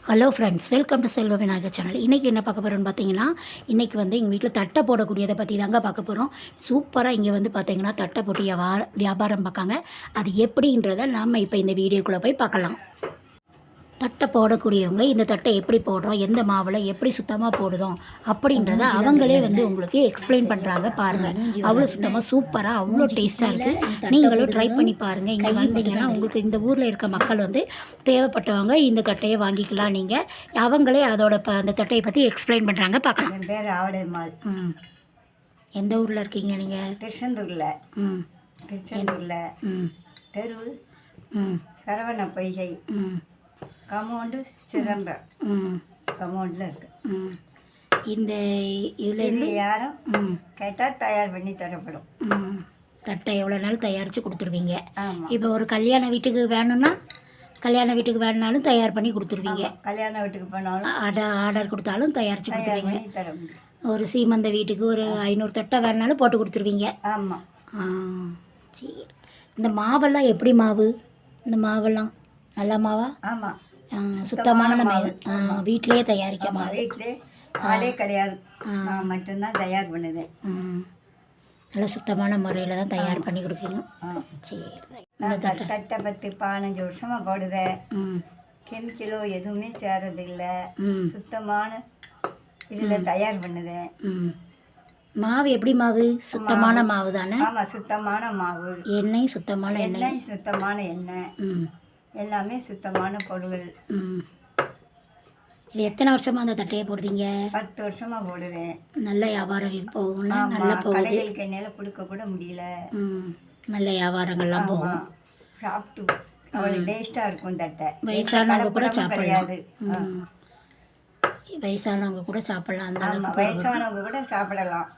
Hello friends, welcome to Selva Vinayagar channel. இன்றைக்கி என்ன பார்க்க போகிறோன்னு பார்த்தீங்கன்னா, இன்றைக்கி வந்து எங்கள் வீட்டில் தட்டை போடக்கூடியதை பற்றி தாங்க பார்க்க போகிறோம். சூப்பராக இங்கே வந்து பார்த்தீங்கன்னா தட்டை போட்டு வியாபாரம் பார்க்காங்க. அது எப்படின்றத நாம் இப்போ இந்த வீடியோக்குள்ளே போய் பார்க்கலாம். தட்டை போடக்கூடியவங்க இந்த தட்டை எப்படி போடுறோம், எந்த மாவில் எப்படி சுத்தமாக போடுதோம் அப்படின்றத அவங்களே வந்து உங்களுக்கு எக்ஸ்பிளைன் பண்ணுறாங்க. பாருங்கள், அவ்வளோ சுத்தமாக சூப்பராக அவ்வளோ டேஸ்ட்டாக இருக்குது. நீங்களும் ட்ரை பண்ணி பாருங்கள். இங்கே வந்தீங்கன்னா உங்களுக்கு இந்த ஊரில் இருக்க மக்கள் வந்து தேவைப்பட்டவங்க இந்த தட்டையை வாங்கிக்கலாம். நீங்கள் அவங்களே அந்த தட்டையை பற்றி எக்ஸ்பிளைன் பண்ணுறாங்க. பார்க்கலாம். என் பேர் ஆவடைமாள். எந்த ஊரில் இருக்கீங்க நீங்கள்? திருச்செந்தூரில். திருச்செந்தூரில் தெரு சரவண பொய்கை கமௌண்டு சிதம்பரம் கமௌண்டில் இருக்குது. இந்த இதில் யாரும் கேட்டால் தயார் பண்ணி தரப்படும். தட்டை எவ்வளோ நாள் தயாரித்து கொடுத்துருவீங்க. ஆமாம். இப்போ ஒரு கல்யாண வீட்டுக்கு வேணும்னாலும் தயார் பண்ணி கொடுத்துருவீங்க. கல்யாண வீட்டுக்கு போனாலும் ஆர்டர் கொடுத்தாலும் தயாரித்து கொடுத்துருவீங்க. தர முடியும். ஒரு சீமந்த வீட்டுக்கு ஒரு 500 தட்டை வேணுனாலும் போட்டு கொடுத்துருவீங்க. ஆமாம். சரி, இந்த மாவெல்லாம் எப்படி மாவு? இந்த மாவெல்லாம் நல்ல மாவா? ஆமாம், சுத்தமான மாவு. வீட்டிலேயே தயாரிக்க மாவு. வீட்டிலே ஆளே கிடையாது, நான் மட்டும்தான் தயார் பண்ணுவேன். நல்லா சுத்தமான முறையில் தான் தயார் பண்ணி கொடுப்பீங்க. சரி, நான் தட்டை பற்றி 15 வருஷமாக போடுவேன். கெமிக்கலோ எதுவுமே சேரதில்லை, சுத்தமான இதில் தயார் பண்ணுவேன். மாவு எப்படி மாவு? சுத்தமான மாவு தானே? ஆமாம், சுத்தமான மாவு. எண்ணெய் சுத்தமான எண்ணெய். சுத்தமான எண்ணெய். எல்லாமே சுத்தமான பொருள். இது எத்தனை வருஷமாக அந்த தட்டையை போடுறீங்க? 10 வருஷமாக போடுவேன். நல்ல வியாபாரம் போகும்னா நல்லா போகுது. கடைகளுக்கு என்னால் கொடுக்க கூட முடியல. நல்ல வியாபாரங்கள்லாம் போகும். சாப்பிட்டு அவ்வளோ டேஸ்ட்டாக இருக்கும் தட்டை. வயசானவங்க கூட சாப்பிடலாம். வயசானவங்க கூட சாப்பிடலாம். அந்த அளவுக்கு வயசானவங்க கூட சாப்பிடலாம்.